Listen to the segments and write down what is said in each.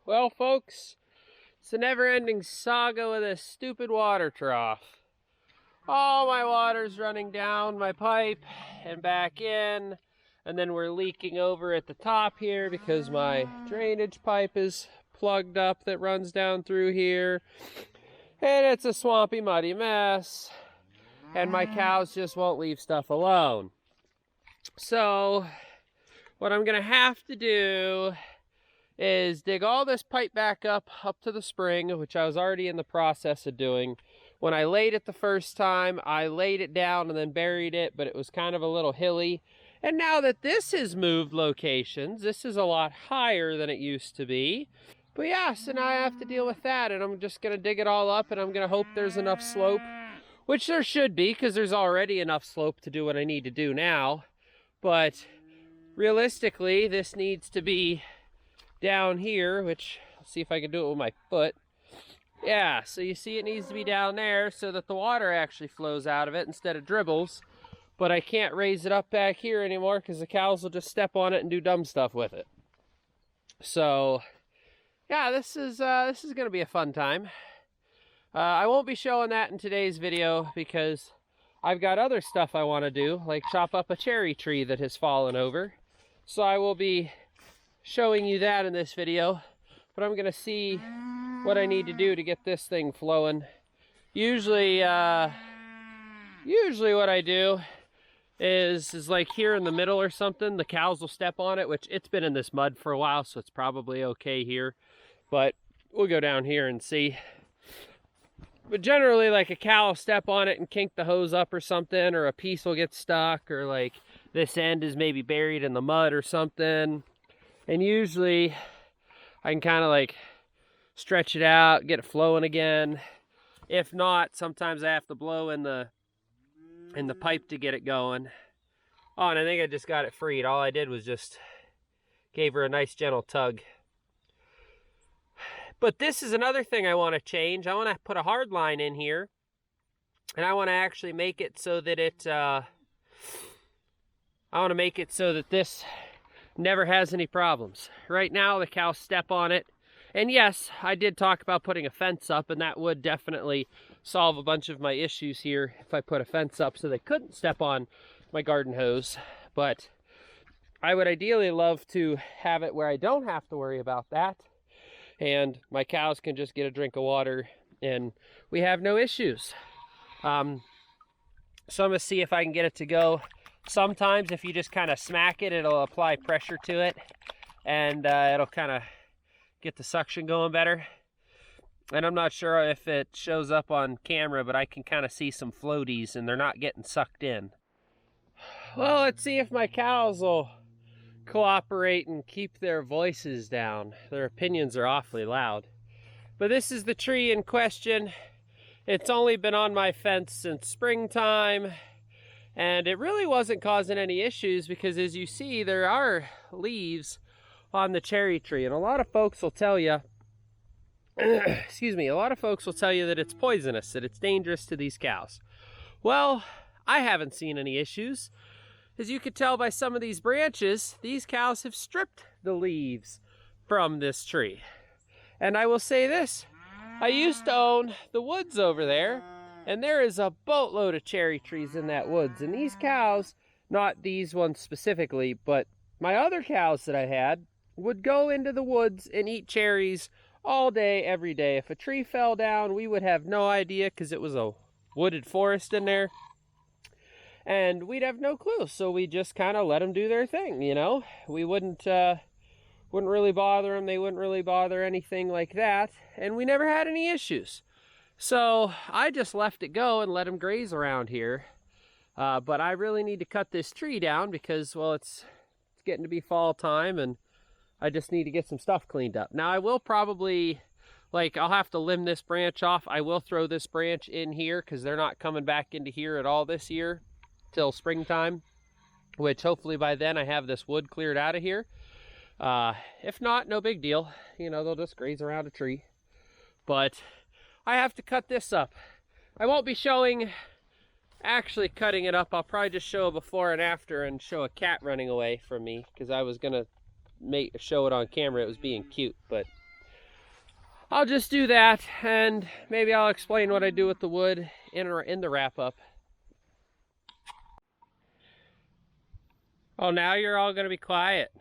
Well, folks, it's a never-ending saga with this stupid water trough. All my water's running down my pipe and back in, and then we're leaking over at the top here because my drainage pipe is plugged up that runs down through here. And it's a swampy, muddy mess, and my cows just won't leave stuff alone. So, what I'm gonna have to do is dig all this pipe back up to the spring, which I was already in the process of doing. When I laid it the first time, I laid it down and then buried it, but it was kind of a little hilly. And now that this has moved locations, this is a lot higher than it used to be. But yeah, so now I have to deal with that, and I'm just gonna dig it all up, and I'm gonna hope there's enough slope, which there should be, because there's already enough slope to do what I need to do now. But realistically, this needs to be down here, which I'll see if I can do it with my foot. Yeah, so you see it needs to be down there so that the water actually flows out of it instead of dribbles. But I can't raise it up back here anymore because the cows will just step on it and do dumb stuff with it. So yeah, this is gonna be a fun time. I won't be showing that in today's video because I've got other stuff I want to do, like chop up a cherry tree that has fallen over. So I will be showing you that in this video, but I'm gonna see what I need to do to get this thing flowing. Usually what I do is like here in the middle or something, the cows will step on it, which it's been in this mud for a while, so it's probably okay here, but we'll go down here and see. But generally, like, a cow will step on it and kink the hose up or something, or a piece will get stuck, or like this end is maybe buried in the mud or something. And usually I can kind of like stretch it out, get it flowing again. If not, sometimes I have to blow in the pipe to get it going. Oh, and I think I just got it freed. All I did was just gave her a nice gentle tug. But this is another thing I want to change. I want to put a hard line in here, and I want to actually make it so that this never has any problems. Right now the cows step on it, and yes, I did talk about putting a fence up, and that would definitely solve a bunch of my issues here if I put a fence up so they couldn't step on my garden hose. But I would ideally love to have it where I don't have to worry about that, and my cows can just get a drink of water and we have no issues. So I'm gonna see if I can get it to go. Sometimes if you just kind of smack it, it'll apply pressure to it, and it'll kind of get the suction going better. And I'm not sure if it shows up on camera, but I can kind of see some floaties and they're not getting sucked in. Well, let's see if my cows will cooperate and keep their voices down. Their opinions are awfully loud. But this is the tree in question. It's only been on my fence since springtime, and it really wasn't causing any issues because, as you see, there are leaves on the cherry tree, and a lot of folks will tell you excuse me, a lot of folks will tell you that it's poisonous, that it's dangerous to these cows. Well, I haven't seen any issues. As you can tell by some of these branches, these cows have stripped the leaves from this tree. And I will say this, I used to own the woods over there, and there is a boatload of cherry trees in that woods. And these cows, not these ones specifically, but my other cows that I had, would go into the woods and eat cherries all day, every day. If a tree fell down, we would have no idea because it was a wooded forest in there. And we'd have no clue, so we just kind of let them do their thing, you know? We wouldn't really bother them, they wouldn't really bother anything like that, and we never had any issues. So I just left it go and let them graze around here. But I really need to cut this tree down because, well, it's getting to be fall time, and I just need to get some stuff cleaned up. Now I will probably, like, I'll have to limb this branch off. I will throw this branch in here because they're not coming back into here at all this year till springtime, which hopefully by then I have this wood cleared out of here. If not, no big deal. You know, they'll just graze around a tree. But I have to cut this up. I won't be showing actually cutting it up. I'll probably just show a before and after and show a cat running away from me because I was gonna show it on camera. It was being cute, but I'll just do that, and maybe I'll explain what I do with the wood in the wrap-up. Oh, now you're all going to be quiet.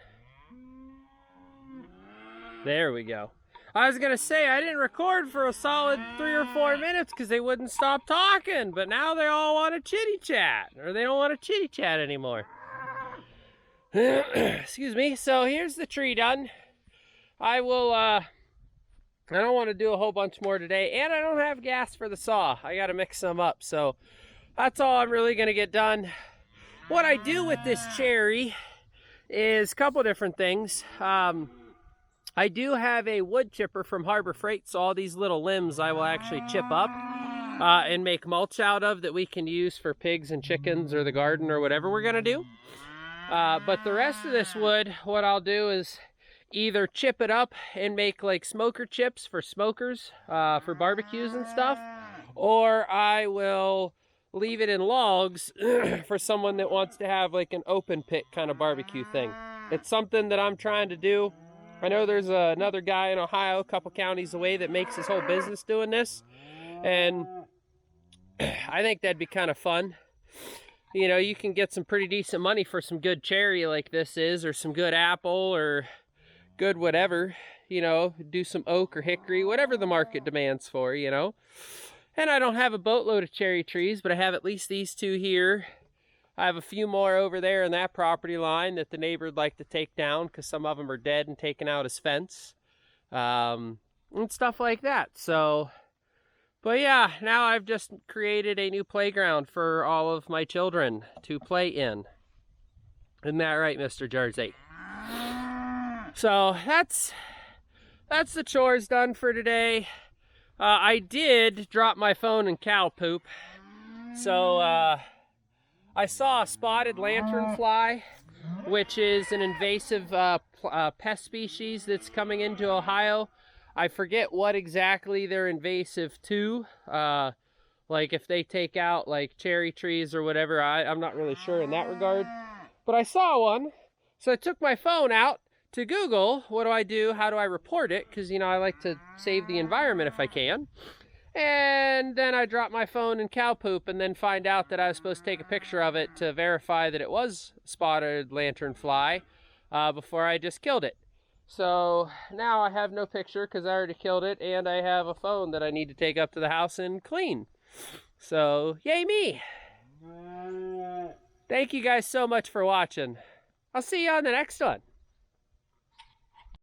There we go. I was going to say, I didn't record for a solid 3 or 4 minutes because they wouldn't stop talking, but now they all want to chitty-chat, or they don't want to chitty-chat anymore. Excuse me. So here's the tree done. I don't want to do a whole bunch more today, and I don't have gas for the saw. I got to mix some up, so that's all I'm really going to get done. What I do with this cherry is a couple different things. I do have a wood chipper from Harbor Freight, so all these little limbs I will actually chip up and make mulch out of that we can use for pigs and chickens or the garden or whatever we're going to do. But the rest of this wood, what I'll do is either chip it up and make like smoker chips for smokers for barbecues and stuff, or I will leave it in logs for someone that wants to have like an open pit kind of barbecue thing. It's something that I'm trying to do. I know there's another guy in Ohio, a couple counties away, that makes his whole business doing this, and I think that'd be kind of fun. You know, you can get some pretty decent money for some good cherry like this is, or some good apple, or good whatever, you know, do some oak or hickory, whatever the market demands for, you know. And I don't have a boatload of cherry trees, but I have at least these two here. I have a few more over there in that property line that the neighbor would like to take down because some of them are dead and taken out as fence, and stuff like that. So, but yeah, now I've just created a new playground for all of my children to play in. Isn't that right, Mr. Jersey? So that's the chores done for today. I did drop my phone in cow poop. So I saw a spotted lanternfly, which is an invasive pest species that's coming into Ohio. I forget what exactly they're invasive to. Like if they take out like cherry trees or whatever, I'm not really sure in that regard. But I saw one, so I took my phone out to Google, what do I do? How do I report it? Because, you know, I like to save the environment if I can. And then I dropped my phone in cow poop and then find out that I was supposed to take a picture of it to verify that it was spotted lanternfly before I just killed it. So now I have no picture because I already killed it, and I have a phone that I need to take up to the house and clean. So, yay me! Thank you guys so much for watching. I'll see you on the next one.